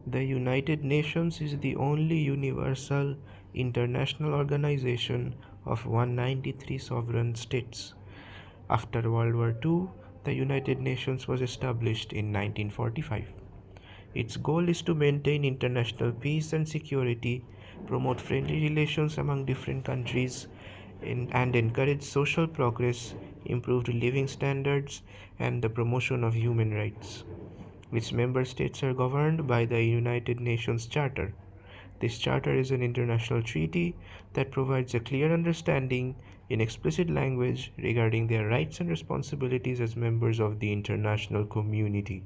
The United Nations is the only universal international organization of 193 sovereign states. After World War II, the United Nations was established in 1945. Its goal is to maintain international peace and security, promote friendly relations among different countries, and encourage social progress, improved living standards, and the promotion of human rights. Its member states are governed by the United Nations Charter. This charter is an international treaty that provides a clear understanding in explicit language regarding their rights and responsibilities as members of the international community.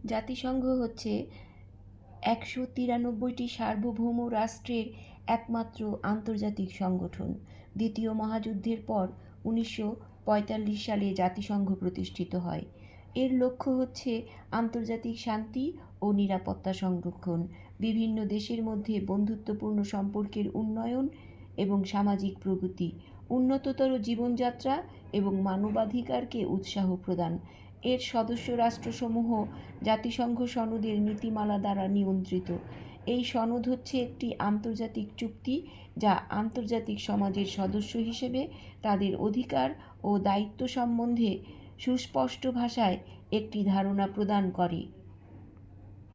জাতিসংঘ হচ্ছে ১৯৩টি সার্বভৌম রাষ্ট্রের একমাত্র আন্তর্জাতিক সংগঠন। দ্বিতীয় মহাযুদ্ধের পর ১৯৪৫ সালে জাতিসংঘ প্রতিষ্ঠিত হয়। এর লক্ষ্য হচ্ছে আন্তর্জাতিক শান্তি ও নিরাপত্তা সংরক্ষণ, বিভিন্ন দেশের মধ্যে বন্ধুত্বপূর্ণ সম্পর্কের উন্নয়ন এবং সামাজিক প্রগতি, উন্নততর জীবনযাত্রা এবং মানবাধিকারকে উৎসাহ প্রদান। এর সদস্য রাষ্ট্রসমূহ জাতিসংঘ সনদের নীতিমালা দ্বারা নিয়ন্ত্রিত। এই সনদ হচ্ছে একটি আন্তর্জাতিক চুক্তি যা আন্তর্জাতিক সমাজের সদস্য হিসেবে তাদের অধিকার ও দায়িত্ব সম্বন্ধে সুস্পষ্ট ভাষায় একটি ধারণা প্রদান করে।